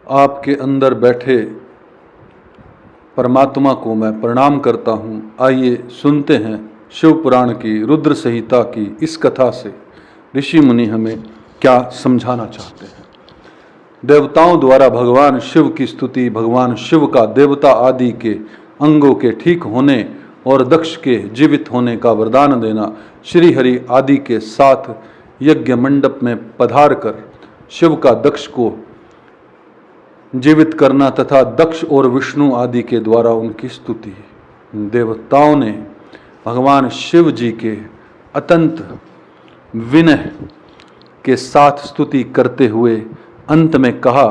आपके अंदर बैठे परमात्मा को मैं प्रणाम करता हूँ। आइए सुनते हैं शिव पुराण की रुद्र संहिता की इस कथा से ऋषि मुनि हमें क्या समझाना चाहते हैं। देवताओं द्वारा भगवान शिव की स्तुति, भगवान शिव का देवता आदि के अंगों के ठीक होने और दक्ष के जीवित होने का वरदान देना, श्री हरि आदि के साथ यज्ञ मंडप में पधार कर शिव का दक्ष को जीवित करना तथा दक्ष और विष्णु आदि के द्वारा उनकी स्तुति। देवताओं ने भगवान शिव जी के अत्यंत विनय के साथ स्तुति करते हुए अंत में कहा,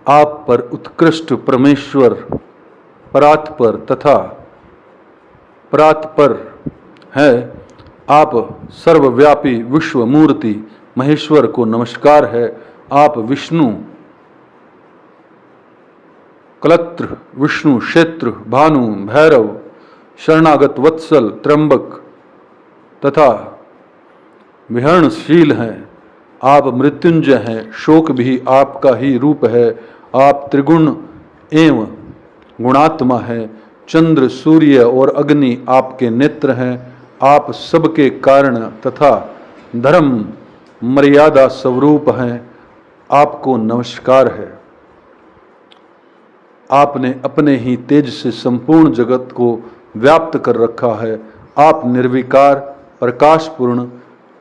आप पर उत्कृष्ट परमेश्वर परात्पर तथा परात्पर है। आप सर्वव्यापी विश्व मूर्ति महेश्वर को नमस्कार है। आप विष्णु कलत्र, विष्णु क्षेत्र, भानु, भैरव, शरणागत वत्सल, त्र्यंबक तथा विहरणशील हैं। आप मृत्युंजय हैं, शोक भी आपका ही रूप है। आप त्रिगुण एवं गुणात्मा हैं। चंद्र, सूर्य और अग्नि आपके नेत्र हैं। आप सबके कारण तथा धर्म मर्यादा स्वरूप हैं। आपको नमस्कार है। आपने अपने ही तेज से संपूर्ण जगत को व्याप्त कर रखा है। आप निर्विकार, प्रकाशपूर्ण,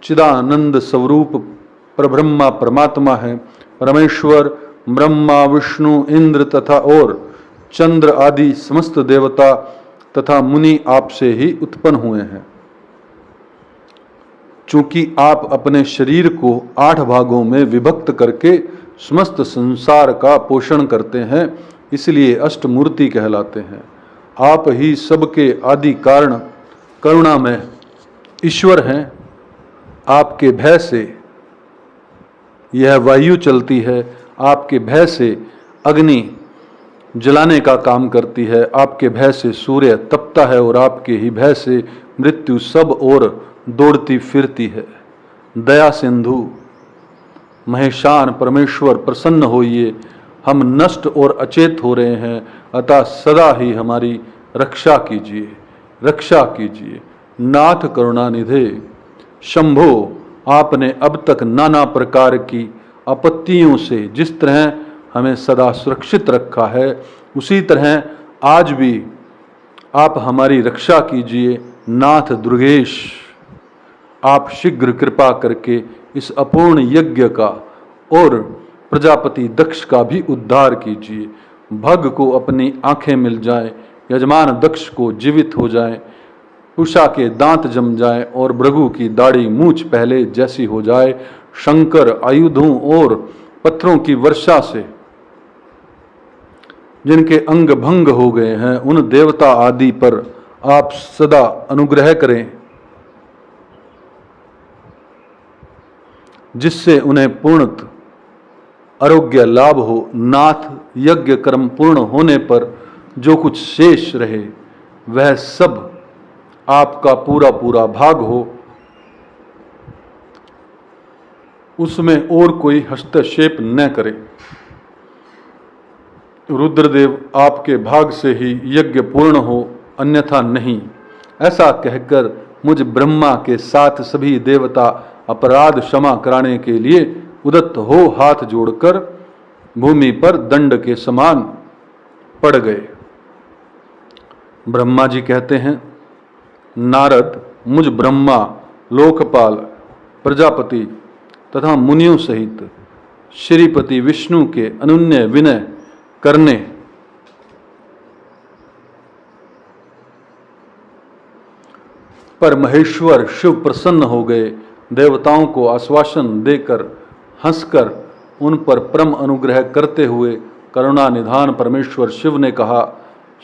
चिदानंद स्वरूप परब्रह्मा परमात्मा है। परमेश्वर, ब्रह्मा, विष्णु, इंद्र तथा और चंद्र आदि समस्त देवता तथा मुनि आपसे ही उत्पन्न हुए हैं। चूंकि आप अपने शरीर को 8 भागों में विभक्त करके समस्त संसार का पोषण करते हैं, इसलिए अष्टमूर्ति कहलाते हैं। आप ही सबके आदि कारण करुणा में ईश्वर हैं। आपके भय से यह वायु चलती है। आपके भय से अग्नि जलाने का काम करती है। आपके भय से सूर्य तपता है और आपके ही भय से मृत्यु सब ओर दौड़ती फिरती है। दया सिंधु महेशान परमेश्वर प्रसन्न होइए। हम नष्ट और अचेत हो रहे हैं, अतः सदा ही हमारी रक्षा कीजिए, रक्षा कीजिए। नाथ करुणानिधे शंभो, आपने अब तक नाना प्रकार की आपत्तियों से जिस तरह हमें सदा सुरक्षित रखा है, उसी तरह आज भी आप हमारी रक्षा कीजिए। नाथ दुर्गेश, आप शीघ्र कृपा करके इस अपूर्ण यज्ञ का और प्रजापति दक्ष का भी उद्धार कीजिए। भग को अपनी आंखें मिल जाएं, यजमान दक्ष को जीवित हो जाएं, उषा के दांत जम जाएं और भृगु की दाढ़ी मूछ पहले जैसी हो जाए। शंकर आयुधों और पत्थरों की वर्षा से जिनके अंग भंग हो गए हैं, उन देवता आदि पर आप सदा अनुग्रह करें, जिससे उन्हें पूर्णत आरोग्य लाभ हो। नाथ, यज्ञ कर्म पूर्ण होने पर जो कुछ शेष रहे वह सब आपका पूरा पूरा भाग हो, उसमें और कोई हस्तक्षेप न करे। रुद्रदेव, आपके भाग से ही यज्ञ पूर्ण हो, अन्यथा नहीं। ऐसा कहकर मुझ ब्रह्मा के साथ सभी देवता अपराध क्षमा कराने के लिए उदत्त हो हाथ जोड़कर भूमि पर दंड के समान पड़ गए। ब्रह्मा जी कहते हैं, नारद, मुझ ब्रह्मा, लोकपाल, प्रजापति तथा मुनियों सहित श्रीपति विष्णु के अनन्य विनय करने पर महेश्वर शिव प्रसन्न हो गए। देवताओं को आश्वासन देकर हंसकर उन पर परम अनुग्रह करते हुए करुणा निधान परमेश्वर शिव ने कहा।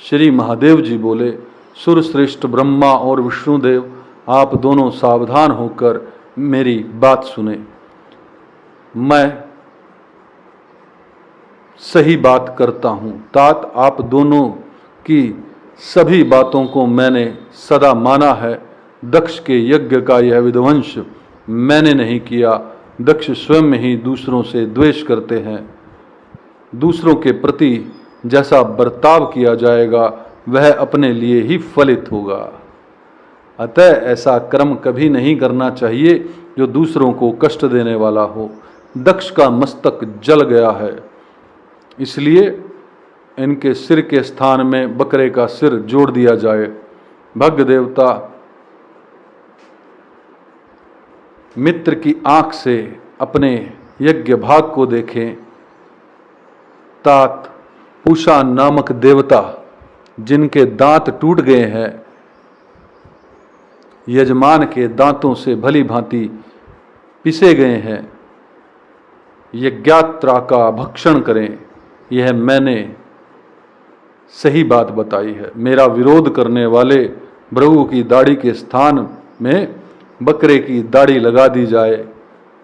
श्री महादेव जी बोले, सुरश्रेष्ठ ब्रह्मा और विष्णुदेव, आप दोनों सावधान होकर मेरी बात सुने। मैं सही बात करता हूँ। तात, आप दोनों की सभी बातों को मैंने सदा माना है। दक्ष के यज्ञ का यह विध्वंस मैंने नहीं किया। दक्ष स्वयं ही दूसरों से द्वेष करते हैं। दूसरों के प्रति जैसा बर्ताव किया जाएगा वह अपने लिए ही फलित होगा। अतः ऐसा कर्म कभी नहीं करना चाहिए जो दूसरों को कष्ट देने वाला हो। दक्ष का मस्तक जल गया है, इसलिए इनके सिर के स्थान में बकरे का सिर जोड़ दिया जाए। भग देवता मित्र की आंख से अपने यज्ञ भाग को देखें। तात पूषा नामक देवता जिनके दांत टूट गए हैं, यजमान के दांतों से भली भांति पिसे गए हैं, यज्ञात्रा का भक्षण करें। यह मैंने सही बात बताई है। मेरा विरोध करने वाले भृगु की दाढ़ी के स्थान में बकरे की दाढ़ी लगा दी जाए।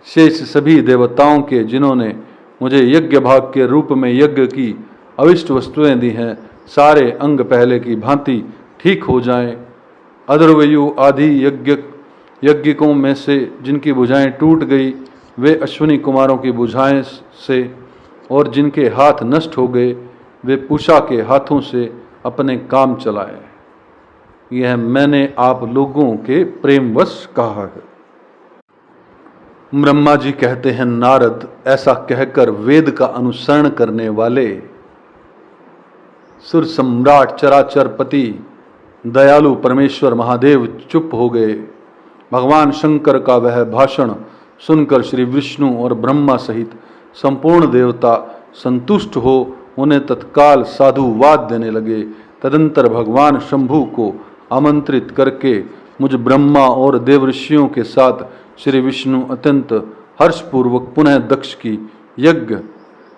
शेष सभी देवताओं के जिन्होंने मुझे यज्ञ भाग के रूप में यज्ञ की अविष्ट वस्तुएं दी हैं, सारे अंग पहले की भांति ठीक हो जाएं। अध्वर्यु आदि यज्ञिकों में से जिनकी भुजाएं टूट गई, वे अश्विनी कुमारों की भुजाएं से, और जिनके हाथ नष्ट हो गए वे पूषा के हाथों से अपने काम चलाएं। यह मैंने आप लोगों के प्रेमवश कहा है। ब्रह्मा जी कहते हैं, नारद, ऐसा कहकर वेद का अनुसरण करने वाले सुर सम्राट चराचर पति दयालु परमेश्वर महादेव चुप हो गए। भगवान शंकर का वह भाषण सुनकर श्री विष्णु और ब्रह्मा सहित संपूर्ण देवता संतुष्ट हो उन्हें तत्काल साधुवाद देने लगे। तदंतर भगवान शंभु को आमंत्रित करके मुझ ब्रह्मा और देवऋषियों के साथ श्री विष्णु अत्यंत हर्षपूर्वक पुनः दक्ष की यज्ञ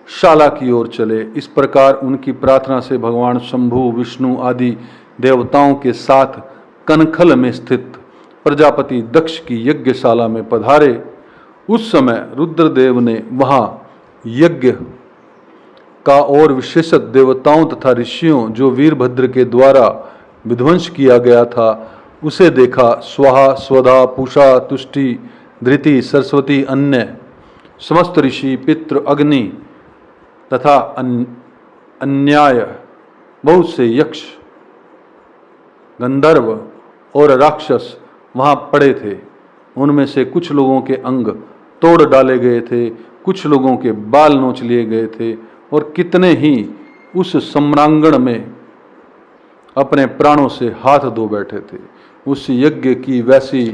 शाला की ओर चले। इस प्रकार उनकी प्रार्थना से भगवान शंभु विष्णु आदि देवताओं के साथ कनखल में स्थित प्रजापति दक्ष की यज्ञशाला में पधारे। उस समय रुद्रदेव ने वहां यज्ञ का और विशेषत देवताओं तथा ऋषियों जो वीरभद्र के द्वारा विध्वंस किया गया था उसे देखा। स्वाहा स्वधा पूषा तुष्टि धृति सरस्वती अन्य समस्त ऋषि पितृ अग्नि तथा अन्याय बहुत से यक्ष गंधर्व और राक्षस वहां पड़े थे। उनमें से कुछ लोगों के अंग तोड़ डाले गए थे, कुछ लोगों के बाल नोच लिए गए थे और कितने ही उस सम्रांगण में अपने प्राणों से हाथ धो बैठे थे। उस यज्ञ की वैसी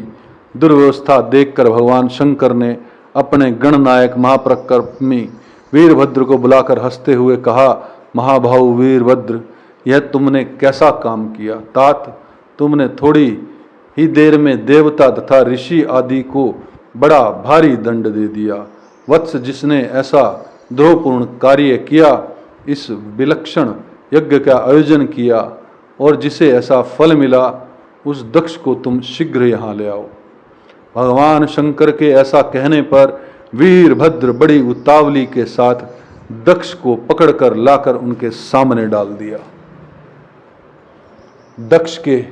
दुर्व्यवस्था देखकर भगवान शंकर ने अपने गणनायक महापराक्रमी वीरभद्र को बुलाकर हंसते हुए कहा, महाभाऊ वीरभद्र, यह तुमने कैसा काम किया। तात, तुमने थोड़ी ही देर में देवता तथा ऋषि आदि को बड़ा भारी दंड दे दिया। वत्स, जिसने ऐसा द्रोहपूर्ण कार्य किया, इस विलक्षण यज्ञ का आयोजन किया और जिसे ऐसा फल मिला, उस दक्ष को तुम शीघ्र यहाँ ले आओ। भगवान शंकर के ऐसा कहने पर वीरभद्र बड़ी उतावली के साथ दक्ष को पकड़कर लाकर उनके सामने डाल दिया। दक्ष के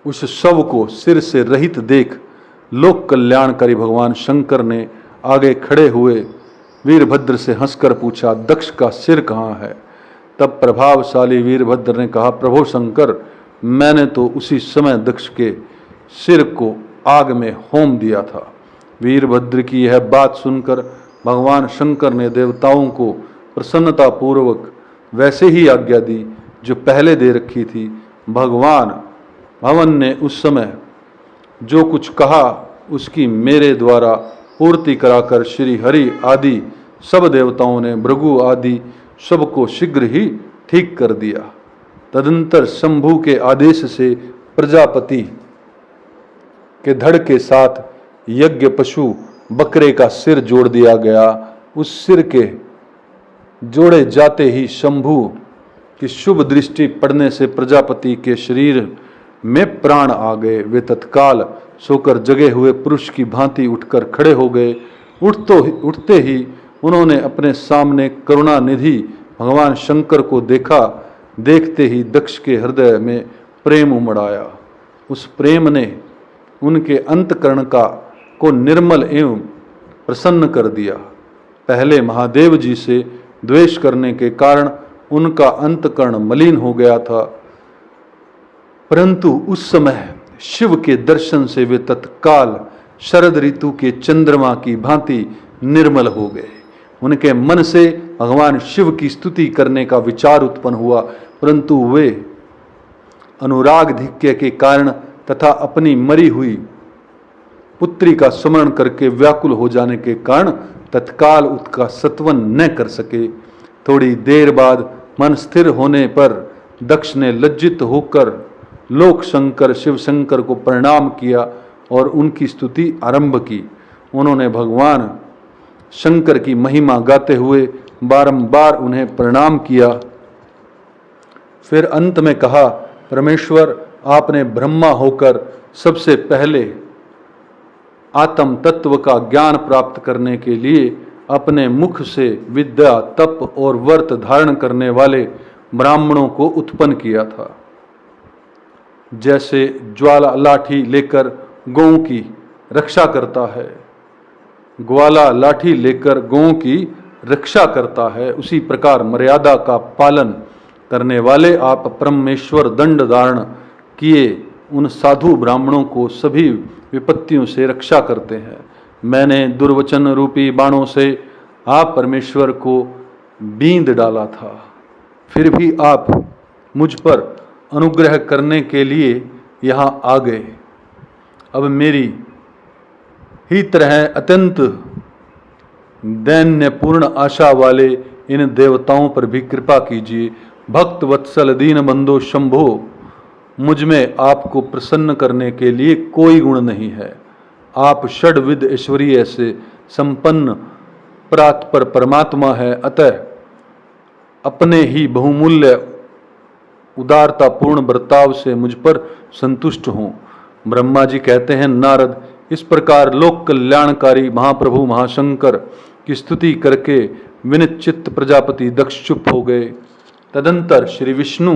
उस शव को सिर से रहित देख लोक कल्याणकारी भगवान शंकर ने आगे खड़े हुए वीरभद्र से हंसकर पूछा, दक्ष का सिर कहाँ है। तब प्रभावशाली वीरभद्र ने कहा, प्रभु शंकर, मैंने तो उसी समय दक्ष के सिर को आग में होम दिया था। वीरभद्र की यह बात सुनकर भगवान शंकर ने देवताओं को प्रसन्नता पूर्वक वैसे ही आज्ञा दी जो पहले दे रखी थी। भगवान भवन ने उस समय जो कुछ कहा उसकी मेरे द्वारा पूर्ति कराकर श्री हरि आदि सब देवताओं ने भृगु आदि सबको शीघ्र ही ठीक कर दिया। तदंतर शंभु के आदेश से प्रजापति के धड़ के साथ यज्ञ पशु बकरे का सिर जोड़ दिया गया। उस सिर के जोड़े जाते ही शंभु की शुभ दृष्टि पड़ने से प्रजापति के शरीर में प्राण आ गए। वे तत्काल सोकर जगे हुए पुरुष की भांति उठकर खड़े हो गए। उठते ही उन्होंने अपने सामने करुणा निधि भगवान शंकर को देखा, देखते ही दक्ष के हृदय में प्रेम उमड़ आया। उस प्रेम ने उनके अंतकरण को निर्मल एवं प्रसन्न कर दिया। पहले महादेव जी से द्वेष करने के कारण उनका अंतकरण मलिन हो गया था, परंतु उस समय शिव के दर्शन से वे तत्काल शरद ऋतु के चंद्रमा की भांति निर्मल हो गए। उनके मन से भगवान शिव की स्तुति करने का विचार उत्पन्न हुआ, परंतु वे अनुरागधिक्य के कारण तथा अपनी मरी हुई पुत्री का स्मरण करके व्याकुल हो जाने के कारण तत्काल उसका सत्वन न कर सके। थोड़ी देर बाद मन स्थिर होने पर दक्ष ने लज्जित होकर लोक शंकर शिव शंकर को प्रणाम किया और उनकी स्तुति आरंभ की। उन्होंने भगवान शंकर की महिमा गाते हुए बारंबार उन्हें प्रणाम किया। फिर अंत में कहा, परमेश्वर, आपने ब्रह्मा होकर सबसे पहले आत्म तत्व का ज्ञान प्राप्त करने के लिए अपने मुख से विद्या, तप और व्रत धारण करने वाले ब्राह्मणों को उत्पन्न किया था। जैसे ज्वाला लाठी लेकर गौं की रक्षा करता है, ग्वाला लाठी लेकर गौं की रक्षा करता है, उसी प्रकार मर्यादा का पालन करने वाले आप परमेश्वर दंड धारण किए उन साधु ब्राह्मणों को सभी विपत्तियों से रक्षा करते हैं। मैंने दुर्वचन रूपी बाणों से आप परमेश्वर को बींद डाला था, फिर भी आप मुझ पर अनुग्रह करने के लिए यहाँ आ गए। अब मेरी ही तरह अत्यंत दैन्यपूर्ण आशा वाले इन देवताओं पर भी कृपा कीजिए। भक्त वत्सल दीन बंधो शंभो, मुझ में आपको प्रसन्न करने के लिए कोई गुण नहीं है। आप षड्विध ऐश्वर्य से संपन्न परात्पर परमात्मा है, अतः अपने ही बहुमूल्य उदारतापूर्ण बर्ताव से मुझ पर संतुष्ट हों। ब्रह्मा जी कहते हैं, नारद, इस प्रकार लोक कल्याणकारी महाप्रभु महाशंकर की स्तुति करके विनित चित्त प्रजापति दक्ष चुप हो गए। तदंतर श्री विष्णु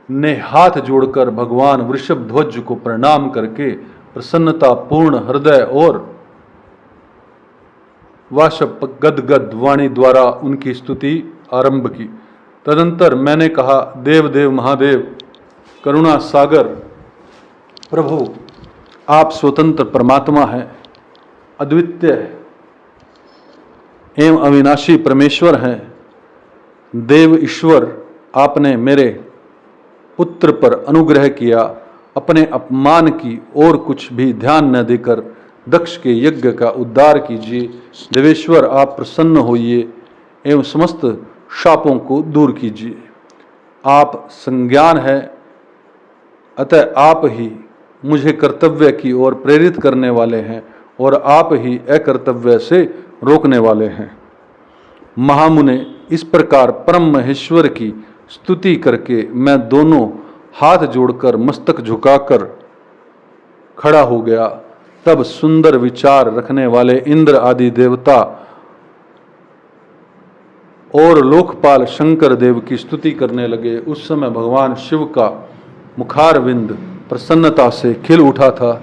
ने हाथ जोड़कर भगवान वृषभ ध्वज को प्रणाम करके प्रसन्नता पूर्ण हृदय और वाशप गदगद वाणी द्वारा उनकी स्तुति आरंभ की। तदंतर मैंने कहा, देव देव महादेव, करुणा सागर प्रभु, आप स्वतंत्र परमात्मा हैं, अद्वितीय एवं अविनाशी परमेश्वर हैं। देव ईश्वर, आपने मेरे पुत्र पर अनुग्रह किया। अपने अपमान की और कुछ भी ध्यान न देकर दक्ष के यज्ञ का उद्धार कीजिए। देवेश्वर, आप प्रसन्न होइए एवं समस्त शापों को दूर कीजिए। आप संज्ञान है, अतः आप ही मुझे कर्तव्य की ओर प्रेरित करने वाले हैं और आप ही अकर्तव्य से रोकने वाले हैं। महामुने, इस प्रकार परम महेश्वर की स्तुति करके मैं दोनों हाथ जोड़कर मस्तक झुकाकर खड़ा हो गया। तब सुंदर विचार रखने वाले इंद्र आदि देवता और लोकपाल शंकर देव की स्तुति करने लगे। उस समय भगवान शिव का मुखारविंद प्रसन्नता से खिल उठा था।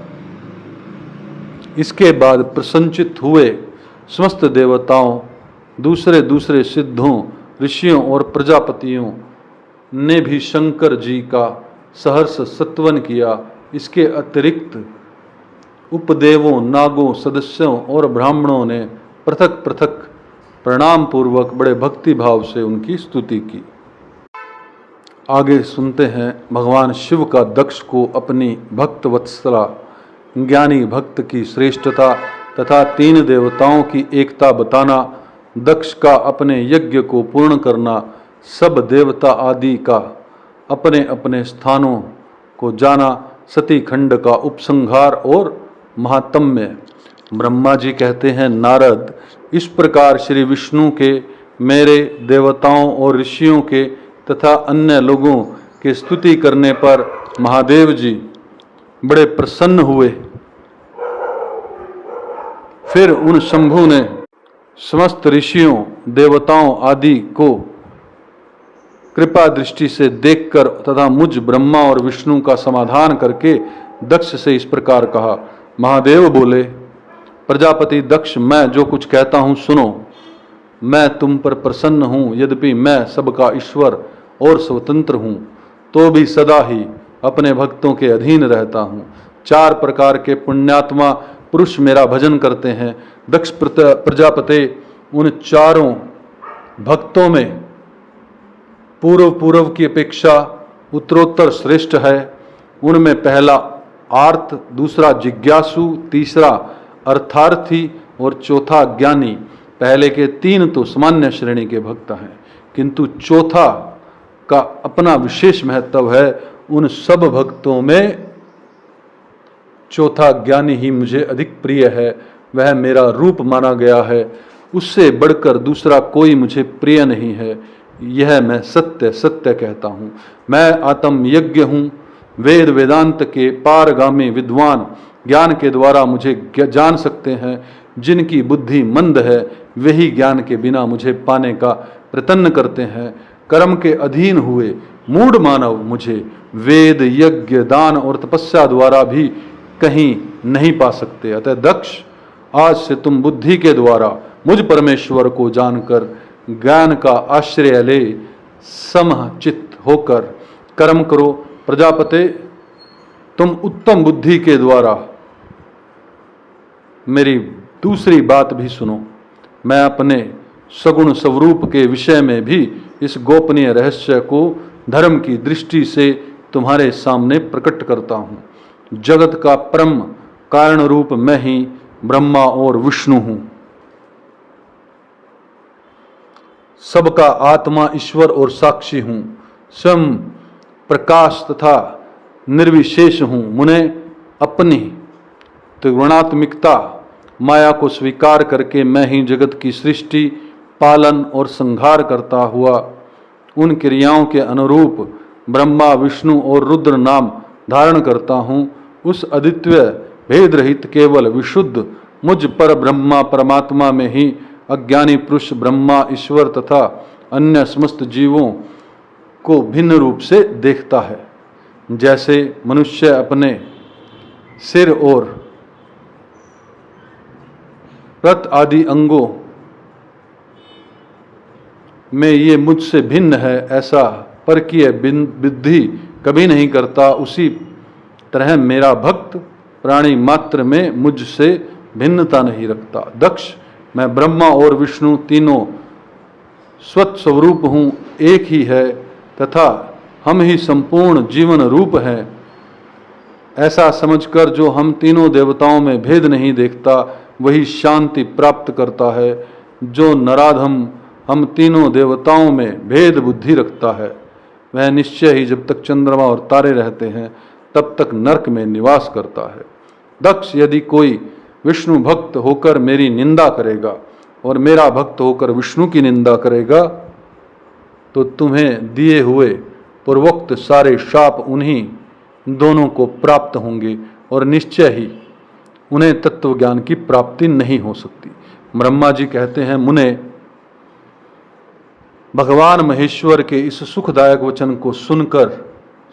इसके बाद प्रसन्नचित हुए समस्त देवताओं, दूसरे दूसरे सिद्धों, ऋषियों और प्रजापतियों ने भी शंकर जी का सहर्ष सत्वन किया। इसके अतिरिक्त उपदेवों, नागों, सदस्यों और ब्राह्मणों ने पृथक पृथक प्रणाम पूर्वक बड़े भक्ति भाव से उनकी स्तुति की। आगे सुनते हैं भगवान शिव का दक्ष को अपनी भक्त वत्सला ज्ञानी भक्त की श्रेष्ठता तथा तीन देवताओं की एकता बताना, दक्ष का अपने यज्ञ को पूर्ण करना, सब देवता आदि का अपने अपने स्थानों को जाना, सती खंड का उपसंहार और महात्म्य। ब्रह्मा जी कहते हैं, नारद, इस प्रकार श्री विष्णु के, मेरे, देवताओं और ऋषियों के तथा अन्य लोगों के स्तुति करने पर महादेव जी बड़े प्रसन्न हुए। फिर उन शंभु ने समस्त ऋषियों देवताओं आदि को कृपा दृष्टि से देखकर तथा मुझ ब्रह्मा और विष्णु का समाधान करके दक्ष से इस प्रकार कहा। महादेव बोले, प्रजापति दक्ष, मैं जो कुछ कहता हूँ सुनो। मैं तुम पर प्रसन्न हूँ, यद्यपि मैं सबका ईश्वर और स्वतंत्र हूँ, तो भी सदा ही अपने भक्तों के अधीन रहता हूँ। 4 प्रकार के पुण्यात्मा पुरुष मेरा भजन करते हैं। दक्ष प्रजापति उन चारों भक्तों में पूर्व की अपेक्षा उत्तरोत्तर श्रेष्ठ है। उनमें पहला आर्त, दूसरा जिज्ञासु, तीसरा अर्थार्थी और चौथा ज्ञानी। पहले के 3 तो सामान्य श्रेणी के भक्त हैं, किंतु चौथा का अपना विशेष महत्व है। उन सब भक्तों में चौथा ज्ञानी ही मुझे अधिक प्रिय है, वह मेरा रूप माना गया है। उससे बढ़कर दूसरा कोई मुझे प्रिय नहीं है। यह मैं सत्य सत्य कहता हूँ। मैं आत्म यज्ञ हूँ, वेद वेदांत के पारगामी विद्वान ज्ञान के द्वारा मुझे जान सकते हैं। जिनकी बुद्धि मंद है वही ज्ञान के बिना मुझे पाने का प्रयत्न करते हैं। कर्म के अधीन हुए मूढ़ मानव मुझे वेद, यज्ञ, दान और तपस्या द्वारा भी कहीं नहीं पा सकते। अतः दक्ष, आज से तुम बुद्धि के द्वारा मुझ परमेश्वर को जानकर ज्ञान का आश्रय ले समचित्त होकर कर्म करो। प्रजापते, तुम उत्तम बुद्धि के द्वारा मेरी दूसरी बात भी सुनो। मैं अपने सगुण स्वरूप के विषय में भी इस गोपनीय रहस्य को धर्म की दृष्टि से तुम्हारे सामने प्रकट करता हूँ। जगत का परम कारण रूप मैं ही ब्रह्मा और विष्णु हूँ। सबका आत्मा, ईश्वर और साक्षी हूँ। स्वयं प्रकाश तथा निर्विशेष हूँ। मुने, अपनी त्रिगुणात्मिकता माया को स्वीकार करके मैं ही जगत की सृष्टि, पालन और संहार करता हुआ उन क्रियाओं के अनुरूप ब्रह्मा, विष्णु और रुद्र नाम धारण करता हूँ। उस अद्वितीय भेद रहित केवल विशुद्ध मुझ पर ब्रह्मा परमात्मा में ही अज्ञानी पुरुष ब्रह्मा, ईश्वर तथा अन्य समस्त जीवों को भिन्न रूप से देखता है। जैसे मनुष्य अपने सिर और रथ आदि अंगों में ये मुझसे भिन्न है ऐसा परकीय बुद्धि कभी नहीं करता, उसी तरह मेरा भक्त प्राणी मात्र में मुझसे भिन्नता नहीं रखता। दक्ष, मैं ब्रह्मा और विष्णु तीनों स्वस्वरूप हूँ, एक ही है तथा हम ही संपूर्ण जीवन रूप हैं। ऐसा समझकर जो हम तीनों देवताओं में भेद नहीं देखता वही शांति प्राप्त करता है। जो नराधम हम तीनों देवताओं में भेद बुद्धि रखता है वह निश्चय ही जब तक चंद्रमा और तारे रहते हैं तब तक नरक में निवास करता है। दक्ष, यदि कोई विष्णु भक्त होकर मेरी निंदा करेगा और मेरा भक्त होकर विष्णु की निंदा करेगा तो तुम्हें दिए हुए पूर्वोक्त सारे शाप उन्हीं दोनों को प्राप्त होंगे और निश्चय ही उन्हें तत्व ज्ञान की प्राप्ति नहीं हो सकती। ब्रह्मा जी कहते हैं, मुने, भगवान महेश्वर के इस सुखदायक वचन को सुनकर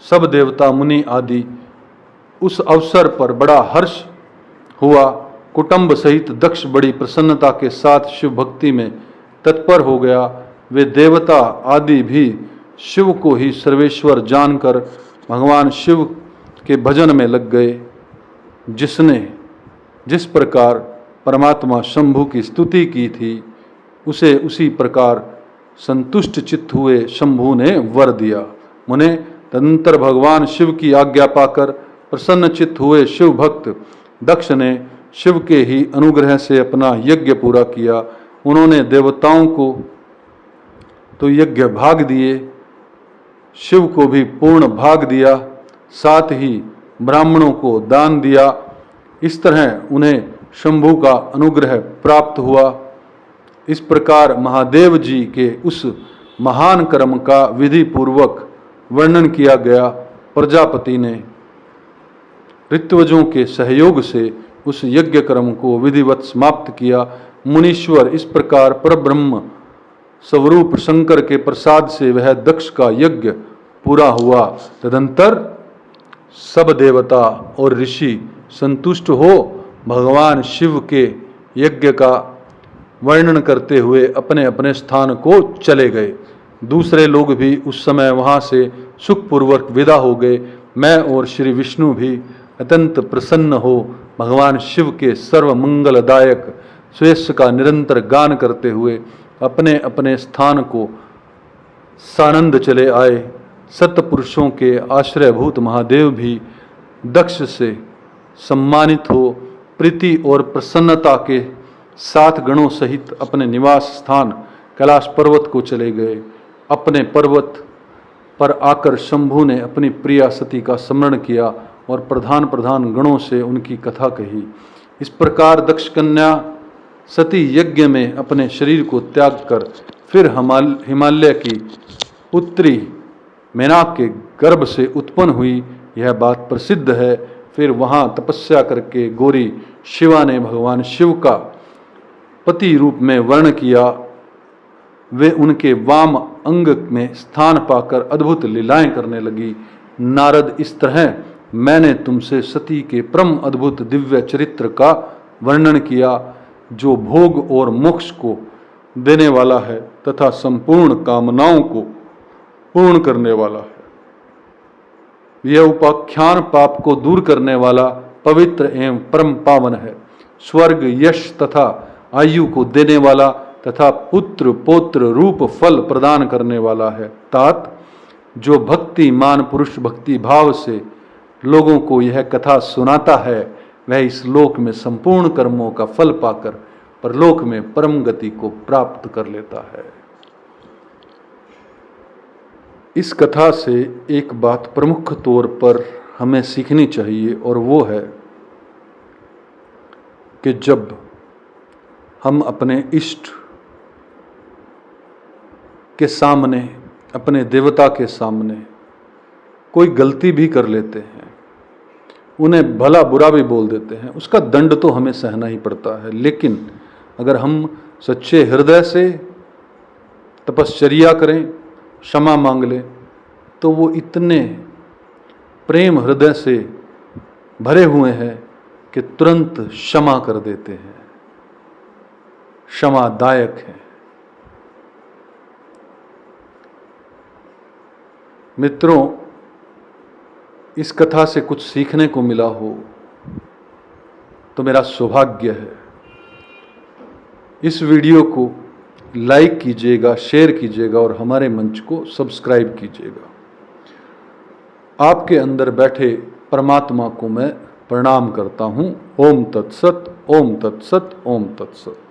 सब देवता मुनि आदि उस अवसर पर बड़ा हर्ष हुआ। कुटुंब सहित दक्ष बड़ी प्रसन्नता के साथ शिव भक्ति में तत्पर हो गया। वे देवता आदि भी शिव को ही सर्वेश्वर जानकर भगवान शिव के भजन में लग गए। जिसने जिस प्रकार परमात्मा शंभु की स्तुति की थी उसे उसी प्रकार संतुष्ट चित्त हुए शंभु ने वर दिया। मुने, तदनंतर भगवान शिव की आज्ञा पाकर प्रसन्न चित्त हुए शिव भक्त दक्ष ने शिव के ही अनुग्रह से अपना यज्ञ पूरा किया। उन्होंने देवताओं को तो यज्ञ भाग दिए, शिव को भी पूर्ण भाग दिया, साथ ही ब्राह्मणों को दान दिया। इस तरह उन्हें शंभु का अनुग्रह प्राप्त हुआ। इस प्रकार महादेव जी के उस महान कर्म का विधि पूर्वक वर्णन किया गया। प्रजापति ने ऋत्विजों के सहयोग से उस यज्ञ कर्म को विधिवत समाप्त किया। मुनीश्वर इस प्रकार परब्रह्म स्वरूप शंकर के प्रसाद से वह दक्ष का यज्ञ पूरा हुआ। तदंतर सब देवता और ऋषि संतुष्ट हो भगवान शिव के यज्ञ का वर्णन करते हुए अपने अपने स्थान को चले गए। दूसरे लोग भी उस समय वहाँ से सुखपूर्वक विदा हो गए। मैं और श्री विष्णु भी अत्यंत प्रसन्न हो भगवान शिव के सर्व मंगलदायक श्रेष्ठ का निरंतर गान करते हुए अपने अपने स्थान को सानंद चले आए। सत्पुरुषों के आश्रयभूत महादेव भी दक्ष से सम्मानित हो प्रीति और प्रसन्नता के साथ गणों सहित अपने निवास स्थान कैलाश पर्वत को चले गए। अपने पर्वत पर आकर शंभु ने अपनी प्रिया सती का स्मरण किया और प्रधान प्रधान गणों से उनकी कथा कही। इस प्रकार दक्ष कन्या सती यज्ञ में अपने शरीर को त्याग कर फिर हिमालय की उत्तरी मेनाक के गर्भ से उत्पन्न हुई, यह बात प्रसिद्ध है। फिर वहाँ तपस्या करके गौरी शिवा ने भगवान शिव का पति रूप में वर्ण किया। वे उनके वाम अंग में स्थान पाकर अद्भुत लीलाएं करने लगी। नारद, इस तरह मैंने तुमसे सती के परम अद्भुत दिव्य चरित्र का वर्णन किया जो भोग और मोक्ष को देने वाला है तथा संपूर्ण कामनाओं को पूर्ण करने वाला है। यह उपाख्यान पाप को दूर करने वाला पवित्र एवं परम पावन है। स्वर्ग, यश तथा आयु को देने वाला तथा पुत्र पौत्र रूप फल प्रदान करने वाला है। तात, जो भक्तिमान पुरुष भक्ति भाव से लोगों को यह कथा सुनाता है वह इस लोक में संपूर्ण कर्मों का फल पाकर परलोक में परम गति को प्राप्त कर लेता है। इस कथा से एक बात प्रमुख तौर पर हमें सीखनी चाहिए और वो है कि जब हम अपने इष्ट के सामने, अपने देवता के सामने कोई गलती भी कर लेते हैं, उन्हें भला बुरा भी बोल देते हैं, उसका दंड तो हमें सहना ही पड़ता है। लेकिन अगर हम सच्चे हृदय से तपश्चर्या करें, क्षमा मांग लें, तो वो इतने प्रेम हृदय से भरे हुए हैं कि तुरंत क्षमा कर देते हैं, क्षमादायक है। मित्रों, इस कथा से कुछ सीखने को मिला हो तो मेरा सौभाग्य है। इस वीडियो को लाइक कीजिएगा, शेयर कीजिएगा और हमारे मंच को सब्सक्राइब कीजिएगा। आपके अंदर बैठे परमात्मा को मैं प्रणाम करता हूँ। ओम तत्सत, ओम तत्सत, ओम तत्सत।